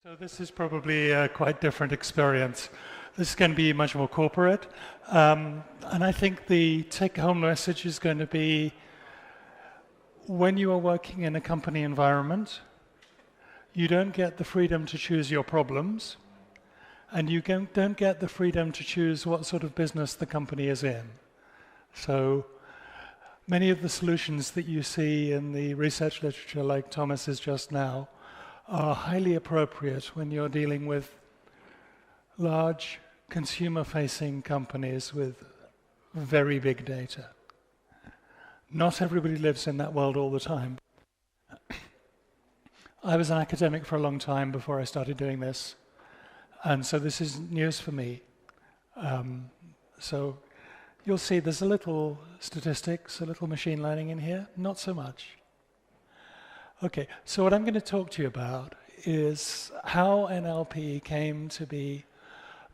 So this is probably a quite different experience. This is going to be much more corporate. And I think the take-home message is going to be, when you are working in a company environment, you don't get the freedom to choose your problems, and you don't get the freedom to choose what sort of business the company is in. So many of the solutions that you see in the research literature, like Thomas's just now, are highly appropriate when you're dealing with large consumer-facing companies with very big data. Not everybody lives in that world all the time. I was an academic for a long time before I started doing this, and so this is news for me. So you'll see there's a little statistics, a little machine learning in here, not so much. Okay, so what I'm going to talk to you about is how NLP came to be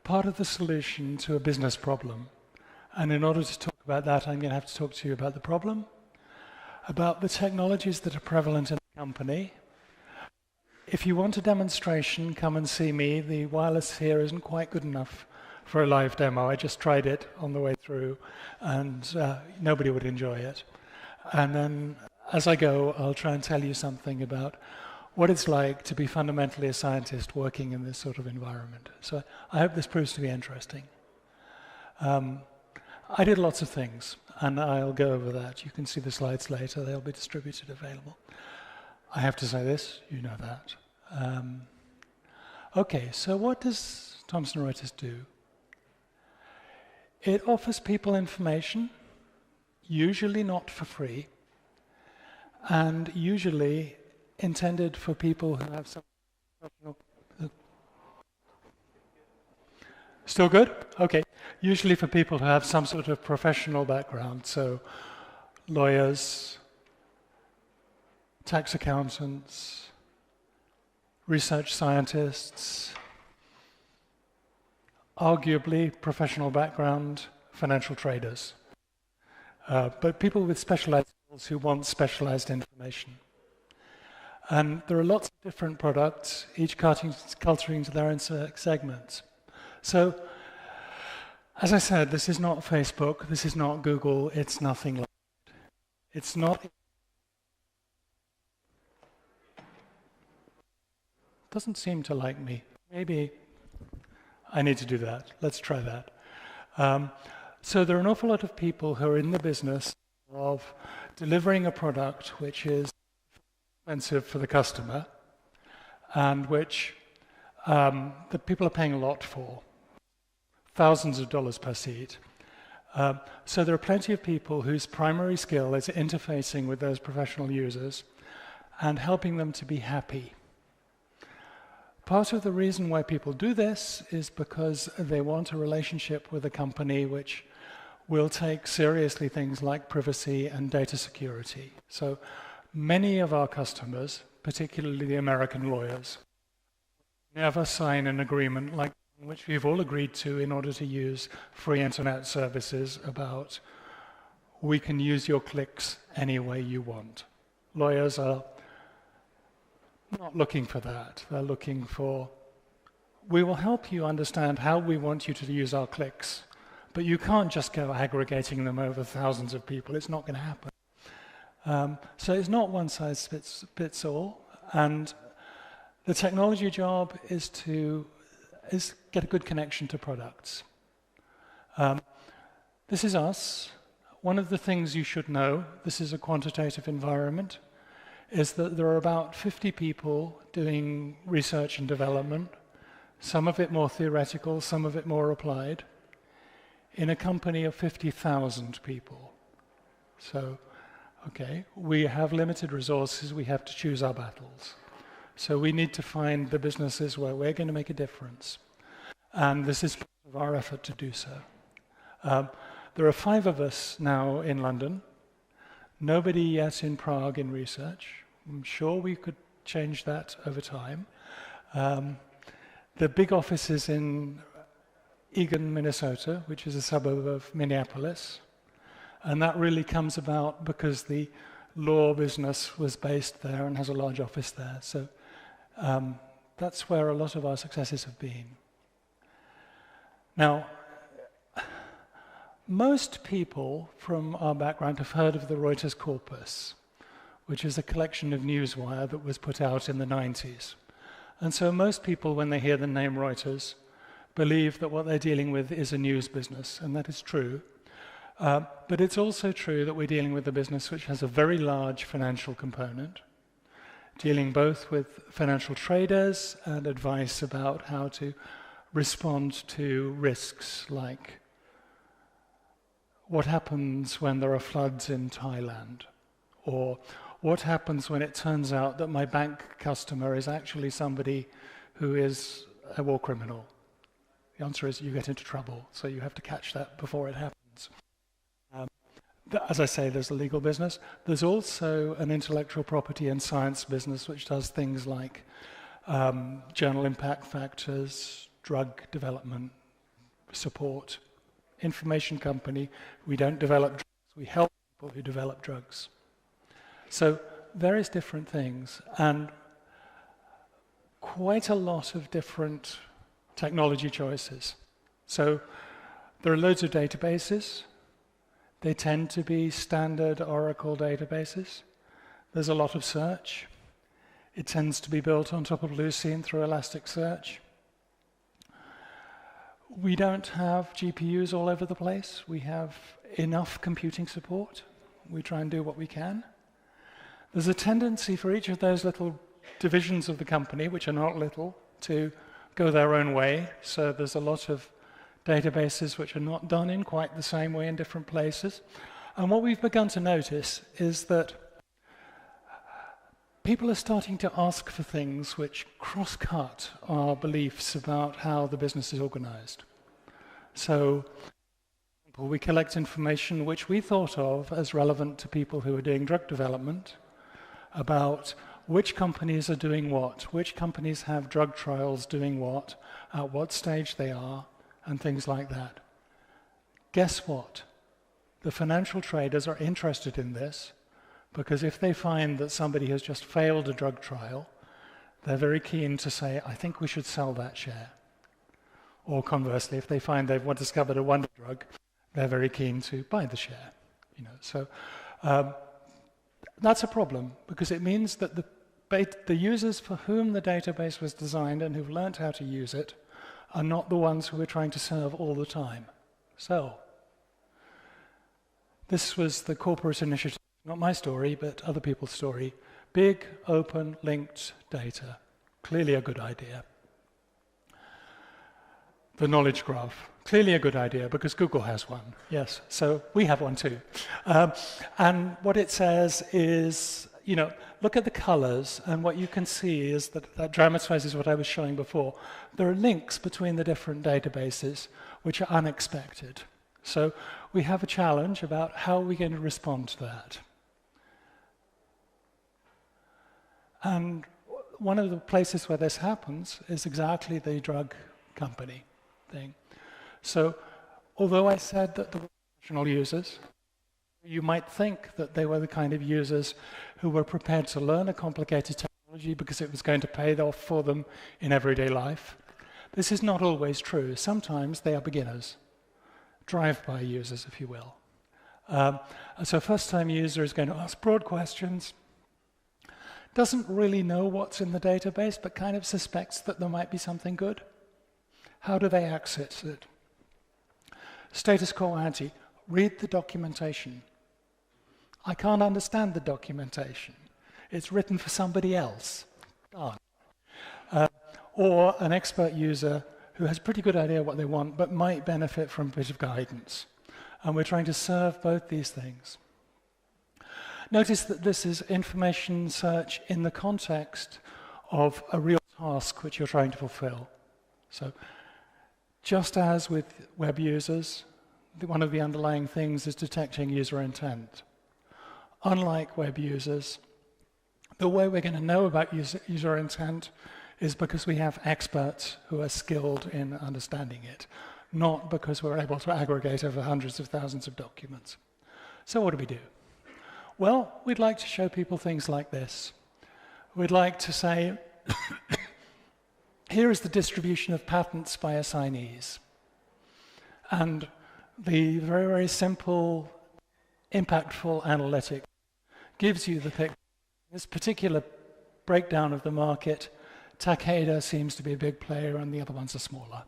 part of the solution to a business problem. And in order to talk about that, I'm going to have to talk to you about the problem, about the technologies that are prevalent in the company. If you want a demonstration, come and see me. The wireless here isn't quite good enough for a live demo. I just tried it on the way through, and nobody would enjoy it. And then as I go, I'll try and tell you something about what it's like to be fundamentally a scientist working in this sort of environment. So I hope this proves to be interesting. I did lots of things, and I'll go over that. You can see the slides later. They'll be distributed, available. I have to say this, you know that. Okay, so what does Thomson Reuters do? It offers people information, usually not for free, and usually intended for people who have some professional... Still good? Okay. Usually for people who have some sort of professional background, so lawyers, tax accountants, research scientists, arguably professional background, financial traders, but people with specialized skills who want specialized information. And there are lots of different products, each catering to their own segments. So, as I said, this is not Facebook, this is not Google, it's nothing like that. It's not... Doesn't seem to like me. Maybe I need to do that. Let's try that. So there are an awful lot of people who are in the business of delivering a product which is expensive for the customer and which the people are paying a lot for, thousands of dollars per seat. So there are plenty of people whose primary skill is interfacing with those professional users and helping them to be happy. Part of the reason why people do this is because they want a relationship with a company which will take seriously things like privacy and data security. So many of our customers, particularly the American lawyers, never sign an agreement like which we've all agreed to in order to use free internet services about we can use your clicks any way you want. Lawyers are not looking for that. They're looking for, we will help you understand how we want you to use our clicks, but you can't just go aggregating them over thousands of people. It's not going to happen. So it's not one size fits all, and the technology job is get a good connection to products. This is us. One of the things you should know, this is a quantitative environment, is that there are about 50 people doing research and development, some of it more theoretical, some of it more applied, in a company of 50,000 people. So, okay, we have limited resources, we have to choose our battles. So we need to find the businesses where we're going to make a difference. And this is part of our effort to do so. There are 5 of us now in London, nobody yet in Prague in research. I'm sure we could change that over time. The big office is in Eagan, Minnesota, which is a suburb of Minneapolis. And that really comes about because the law business was based there and has a large office there. So That's where a lot of our successes have been. Now, most people from our background have heard of the Reuters corpus, which is a collection of newswire that was put out in the 90s. And so most people, when they hear the name Reuters, believe that what they're dealing with is a news business, and that is true. But it's also true that we're dealing with a business which has a very large financial component, dealing both with financial traders and advice about how to respond to risks like what happens when there are floods in Thailand, or what happens when it turns out that my bank customer is actually somebody who is a war criminal. The answer is you get into trouble, so you have to catch that before it happens. As I say, there's a legal business. There's also an intellectual property and science business which does things like journal impact factors, drug development support, information company. We don't develop drugs, we help people who develop drugs. So various different things, and quite a lot of different technology choices. So there are loads of databases. They tend to be standard Oracle databases. There's a lot of search. It tends to be built on top of Lucene through Elasticsearch. We don't have GPUs all over the place. We have enough computing support. We try and do what we can. There's a tendency for each of those little divisions of the company, which are not little, to go their own way. So there's a lot of databases which are not done in quite the same way in different places. And what we've begun to notice is that people are starting to ask for things which cross-cut our beliefs about how the business is organized. So we collect information which we thought of as relevant to people who are doing drug development about which companies are doing what, which companies have drug trials doing what, at what stage they are, and things like that. Guess what? The financial traders are interested in this because if they find that somebody has just failed a drug trial, they're very keen to say, I think we should sell that share. Or conversely, if they find they've discovered a wonder drug, they're very keen to buy the share. So that's a problem because it means that the users for whom the database was designed and who've learned how to use it are not the ones who we're trying to serve all the time. So this was the corporate initiative, not my story, but other people's story. Big, open, linked data. Clearly a good idea. The knowledge graph. Clearly a good idea because Google has one. Yes, so we have one too. And what it says is, look at the colors, and what you can see is that dramatizes what I was showing before. There are links between the different databases which are unexpected. So we have a challenge about how we're going to respond to that. And one of the places where this happens is exactly the drug company thing. So although I said that there were professional users, you might think that they were the kind of users who were prepared to learn a complicated technology because it was going to pay off for them in everyday life. This is not always true. Sometimes they are beginners, drive-by users, if you will. So a first-time user is going to ask broad questions, doesn't really know what's in the database, but kind of suspects that there might be something good. How do they access it? Status quo ante, read the documentation. I can't understand the documentation. It's written for somebody else. Or an expert user who has a pretty good idea what they want, but might benefit from a bit of guidance. And we're trying to serve both these things. Notice that this is information search in the context of a real task which you're trying to fulfill. So just as with web users, one of the underlying things is detecting user intent. Unlike web users, the way we're going to know about user intent is because we have experts who are skilled in understanding it, not because we're able to aggregate over hundreds of thousands of documents. So what do we do? Well, we'd like to show people things like this. We'd like to say, here is the distribution of patents by assignees. And the very, very simple, impactful analytic gives you the picture. This particular breakdown of the market, Takeda seems to be a big player and the other ones are smaller.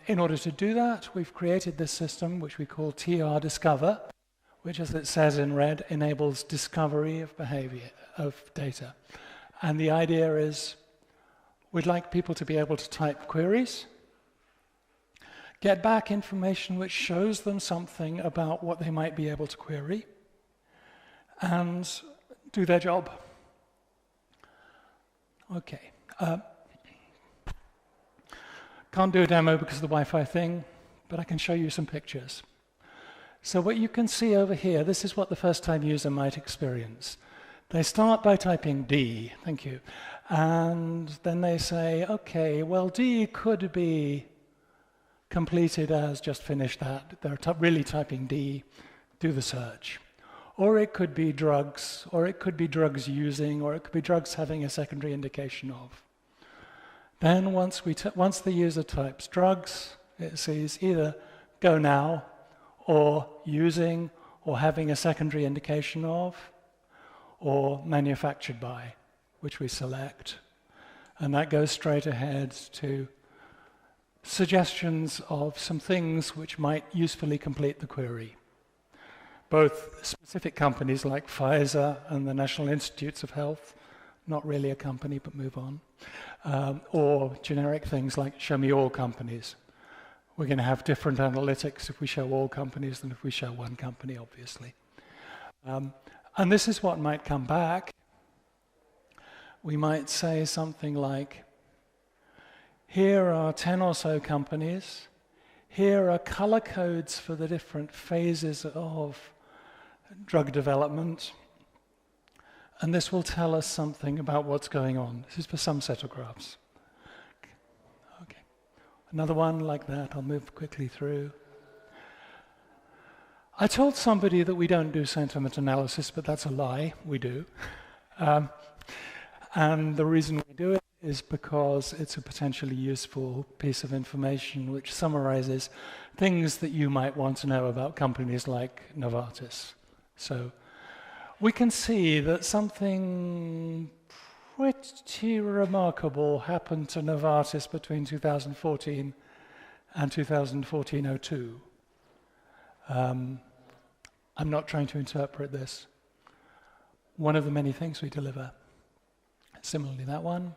In order to do that, we've created this system which we call TR Discover, which, as it says in red, enables discovery of behavior, of data. And the idea is we'd like people to be able to type queries, get back information which shows them something about what they might be able to query, and do their job. Okay. Can't do a demo because of the Wi-Fi thing, but I can show you some pictures. So what you can see over here, this is what the first-time user might experience. They start by typing D, thank you, and then they say, okay, well, D could be completed as just finish that. They're really typing D, do the search. Or it could be drugs, or it could be drugs using, or it could be drugs having a secondary indication of. Then once the user types drugs, it sees either go now, or using, or having a secondary indication of, or manufactured by, which we select. And that goes straight ahead to suggestions of some things which might usefully complete the query. Both specific companies like Pfizer and the National Institutes of Health, not really a company, but move on, or generic things like show me all companies. We're going to have different analytics if we show all companies than if we show one company, obviously. And this is what might come back. We might say something like, here are 10 or so companies. Here are color codes for the different phases of drug development. And this will tell us something about what's going on. This is for some set of graphs. Okay. Another one like that. I'll move quickly through. I told somebody that we don't do sentiment analysis, but that's a lie. We do. And the reason we do it is because it's a potentially useful piece of information which summarizes things that you might want to know about companies like Novartis. So we can see that something pretty remarkable happened to Novartis between 2014 and 2014-02. I'm not trying to interpret this. One of the many things we deliver. Similarly, that one.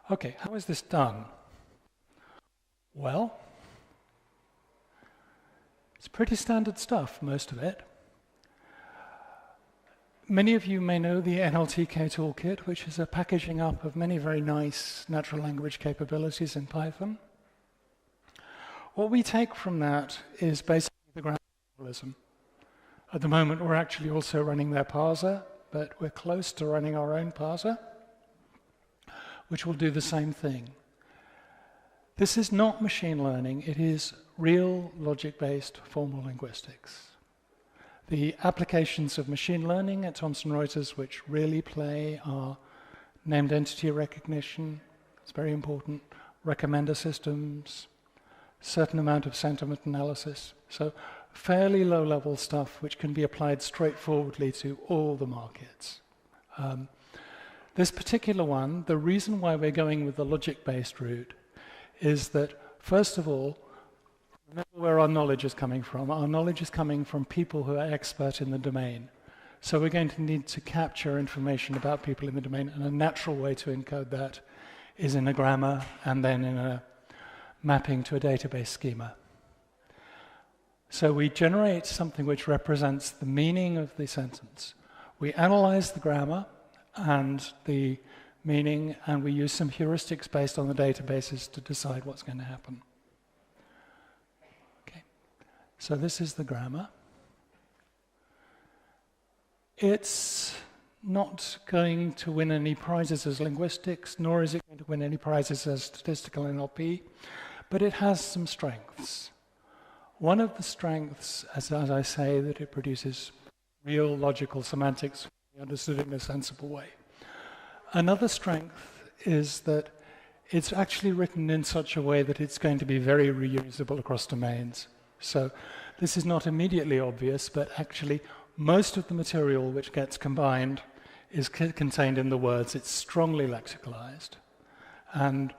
Okay, how is this done? Well, it's pretty standard stuff, most of it. Many of you may know the NLTK toolkit, which is a packaging up of many very nice natural language capabilities in Python. What we take from that is basically the grammar formalism. At the moment, we're actually also running their parser, but we're close to running our own parser, which will do the same thing. This is not machine learning, it is real logic-based formal linguistics. The applications of machine learning at Thomson Reuters which really play are named entity recognition, it's very important, recommender systems, certain amount of sentiment analysis. So fairly low-level stuff which can be applied straightforwardly to all the markets. This particular one, the reason why we're going with the logic-based route is that, first of all, remember where our knowledge is coming from. Our knowledge is coming from people who are expert in the domain. So we're going to need to capture information about people in the domain, and a natural way to encode that is in a grammar and then in a mapping to a database schema. So we generate something which represents the meaning of the sentence. We analyze the grammar and the meaning, and we use some heuristics based on the databases to decide what's going to happen. Okay, so this is the grammar. It's not going to win any prizes as linguistics, nor is it going to win any prizes as statistical NLP, but it has some strengths. One of the strengths, as I say, that it produces real logical semantics understood in a sensible way. Another strength is that it's actually written in such a way that it's going to be very reusable across domains. So this is not immediately obvious, but actually most of the material which gets combined is contained in the words. It's strongly lexicalized. And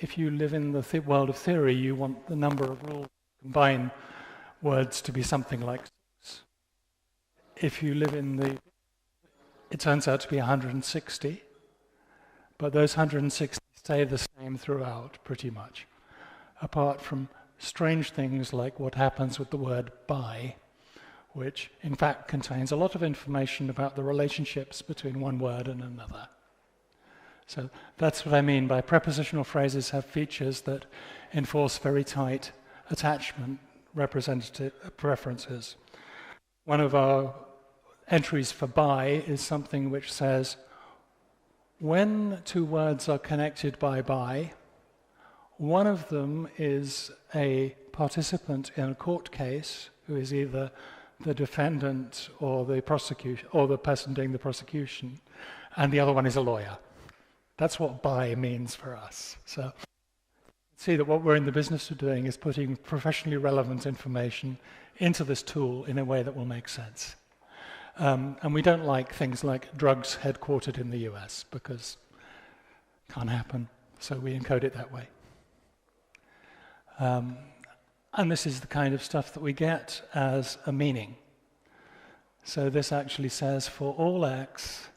if you live in the world of theory, you want the number of rules to combine words to be something like 6. If you live in it turns out to be 160, but those 160 stay the same throughout, pretty much, apart from strange things like what happens with the word by, which in fact contains a lot of information about the relationships between one word and another. So that's what I mean by prepositional phrases have features that enforce very tight attachment representative preferences. One of our entries for by is something which says, when two words are connected by, one of them is a participant in a court case who is either the defendant or the prosecution or the person doing the prosecution, and the other one is a lawyer. That's what by means for us. So see that what we're in the business of doing is putting professionally relevant information into this tool in a way that will make sense. And we don't like things like drugs headquartered in the US because it can't happen, so we encode it that way. And this is the kind of stuff that we get as a meaning. So this actually says for all X,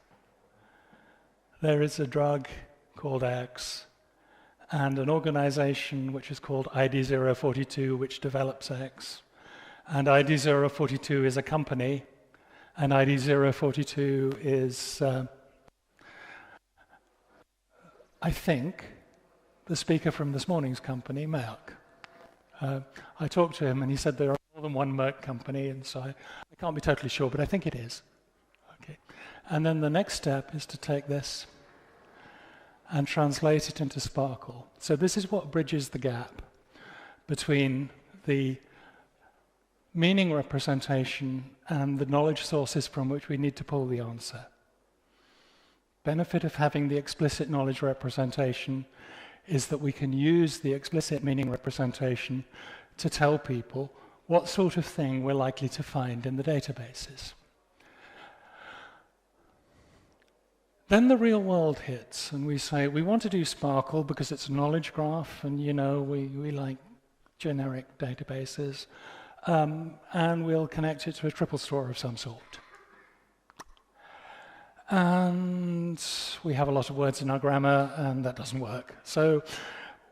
there is a drug called X and an organization which is called ID 042 which develops X. And ID 042 is a company, and ID 042 is, I think, the speaker from this morning's company, Merck. I talked to him and he said there are more than one Merck company, and so I can't be totally sure, but I think it is. Okay. And then the next step is to take this and translate it into SPARQL. So this is what bridges the gap between the meaning representation and the knowledge sources from which we need to pull the answer. Benefit of having the explicit knowledge representation is that we can use the explicit meaning representation to tell people what sort of thing we're likely to find in the databases. Then the real world hits, and we say, we want to do SPARQL because it's a knowledge graph, and you know, we like generic databases, and we'll connect it to a triple store of some sort. And we have a lot of words in our grammar, and that doesn't work. So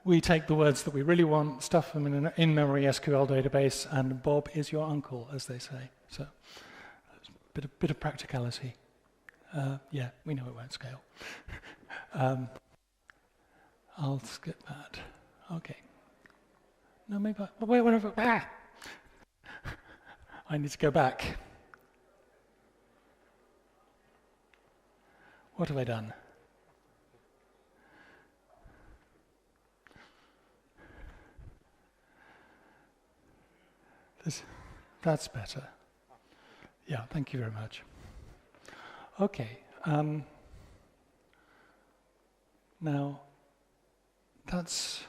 we take the words that we really want, stuff them in an in-memory SQL database, and Bob is your uncle, as they say. So a bit of practicality. Yeah, we know it won't scale. I'll skip that. Okay. No, maybe wait, whatever. I need to go back. What have I done? That's better. Yeah, thank you very much. Okay. Now, that's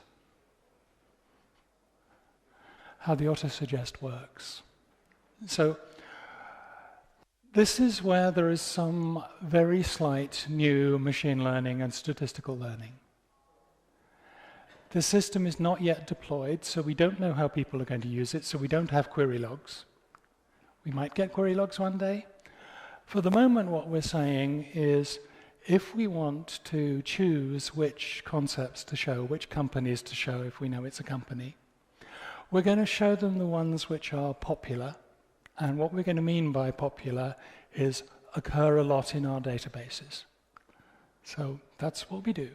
how the autosuggest works. So this is where there is some very slight new machine learning and statistical learning. The system is not yet deployed, so we don't know how people are going to use it, so we don't have query logs. We might get query logs one day. For the moment, what we're saying is, if we want to choose which concepts to show, which companies to show if we know it's a company, we're going to show them the ones which are popular. And what we're going to mean by popular is occur a lot in our databases. So that's what we do.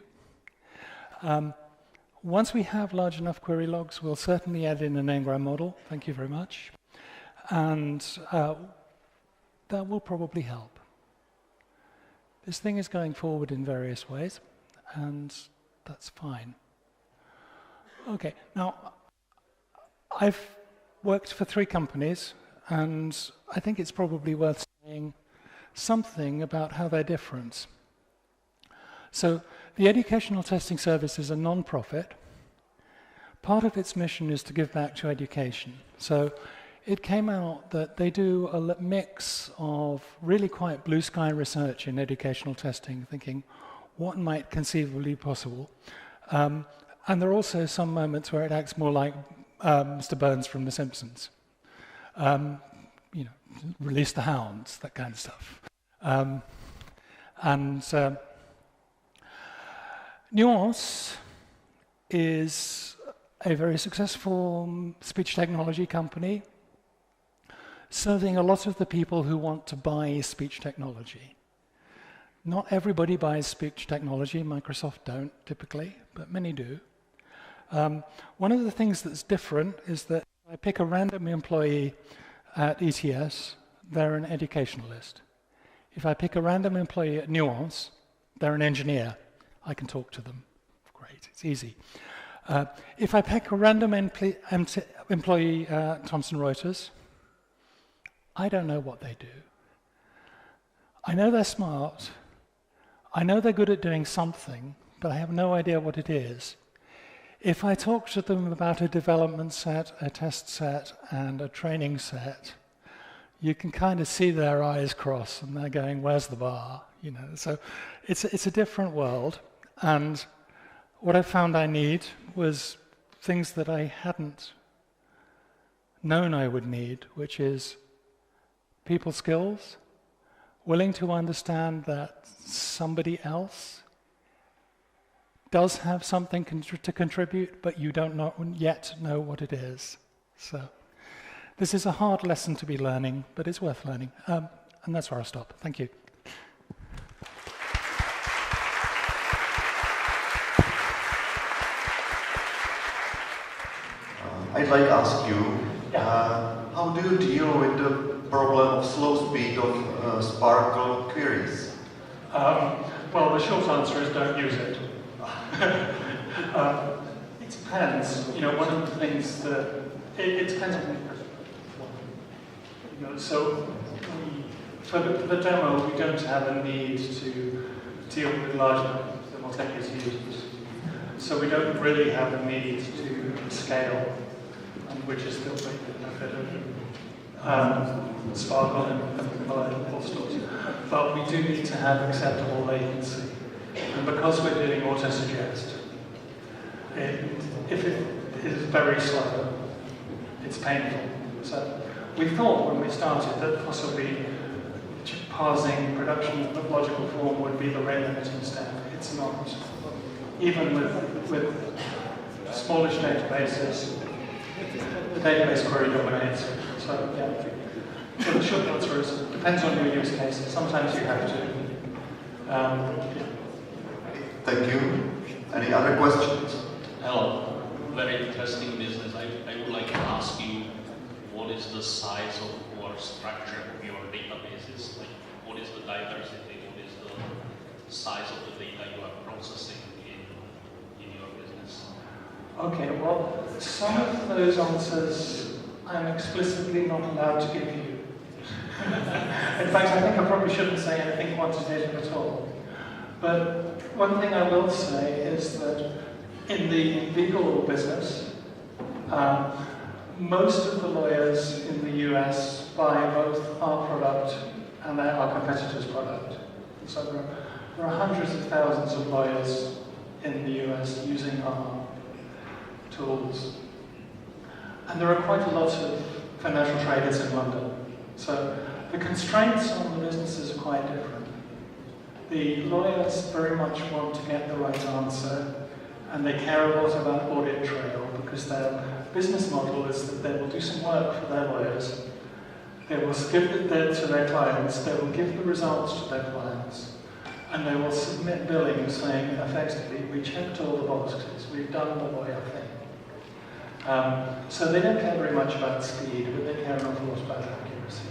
Once we have large enough query logs, we'll certainly add in an n-gram model. Thank you very much. And that will probably help. This thing is going forward in various ways, and that's fine. Okay, now, I've worked for 3 companies, and I think it's probably worth saying something about how they're different. So the Educational Testing Service is a non-profit. Part of its mission is to give back to education. So it came out that they do a mix of really quite blue sky research in educational testing, thinking what might conceivably be possible. And there are also some moments where it acts more like Mr. Burns from The Simpsons. Release the hounds, that kind of stuff. Nuance is a very successful speech technology company serving a lot of the people who want to buy speech technology. Not everybody buys speech technology. Microsoft don't, typically, but many do. One of the things that's different is that if I pick a random employee at ETS, they're an educationalist. If I pick a random employee at Nuance, they're an engineer. I can talk to them. Great, it's easy. If I pick a random employee at Thomson Reuters, I don't know what they do. I know they're smart. I know they're good at doing something, but I have no idea what it is. If I talk to them about a development set, a test set, and a training set, you can kind of see their eyes cross, and they're going, "Where's the bar?" So it's a different world, and what I found I need was things that I hadn't known I would need, which is people skills, willing to understand that somebody else does have something to contribute, but you don't yet know what it is. So this is a hard lesson to be learning, but it's worth learning. And that's where I'll stop. Thank you. I'd like to ask you, how do you deal with the problem of slow speed of SPARQL queries? Well, the short answer is don't use it. It depends. One of the things that it depends on. So for the demo, we don't have a need to deal with large numbers that will take us users. So we don't really have a need to scale, which is the benefit of SPARQL and all sorts. But we do need to have acceptable latency. And because we're doing autosuggest, if it is very slow, it's painful. So we thought when we started that possibly parsing production of logical form would be the rate limiting step. It's not. Even with smallish databases, the database query dominates. So yeah. So the short answer is it depends on your use case. Sometimes you have to. Thank you. Any other questions? Hello. Very interesting business. I would like to ask you, what is the size of or structure of your databases? Like, what is the diversity? What is the size of the data you are processing in your business? Okay, well, some of those answers I'm explicitly not allowed to give you. In fact, I think I probably shouldn't say anything quantitative at all. But one thing I will say is that in the legal business, most of the lawyers in the US buy both our product and our competitor's product. So there are hundreds of thousands of lawyers in the US using our tools. And there are quite a lot of financial traders in London. So the constraints on the businesses are quite different. The lawyers very much want to get the right answer, and they care a lot about audit trail because their business model is that they will do some work for their lawyers, they will give it to their clients, they will give the results to their clients, and they will submit billing saying, effectively, we checked all the boxes, we've done the lawyer thing. So they don't care very much about speed, but they care an awful lot about accuracy.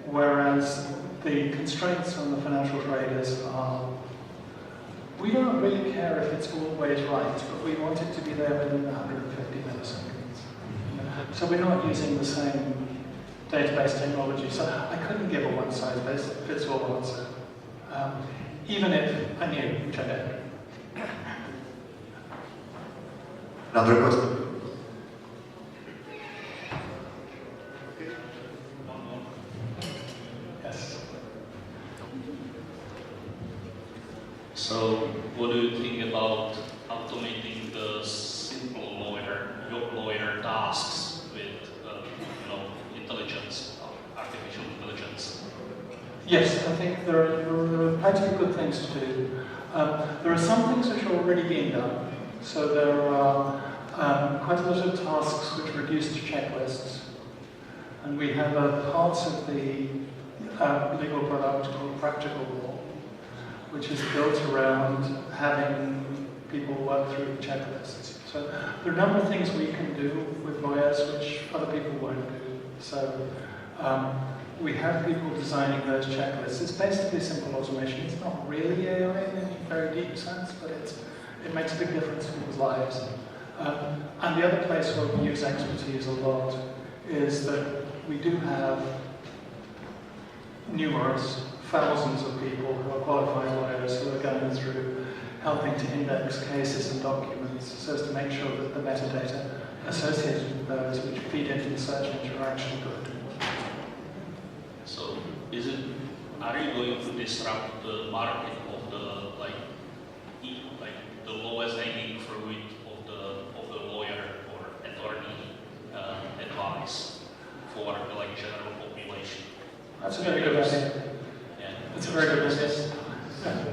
Whereas the constraints on the financial traders are, we don't really care if it's always right, but we want it to be there within 150 milliseconds. So we're not using the same database technology. So I couldn't give a one-size-fits-all answer. even if I knew, which I don't. Another question? Yes. So, what do you think about automating the simple lawyer tasks with, intelligence, artificial intelligence? Yes, I think there are plenty of good things to do. There are some things which are already being done. So there are quite a lot of tasks which reduce to checklists. And we have parts of the legal product called practical law, which is built around having people work through checklists. So there are a number of things we can do with lawyers which other people won't do. So we have people designing those checklists. It's basically simple automation. It's not really AI in any very deep sense, but it makes a big difference in people's lives. And the other place where we use expertise a lot is that we do have numerous thousands of people who are qualified lawyers who are going through helping to index cases and documents so as to make sure that the metadata associated with those which feed into the search engine are actually good. So, are you going to disrupt the market of the the lowest hanging fruit of the lawyer or attorney advice for the general population? That's a very good idea. Yeah. That's a very good idea.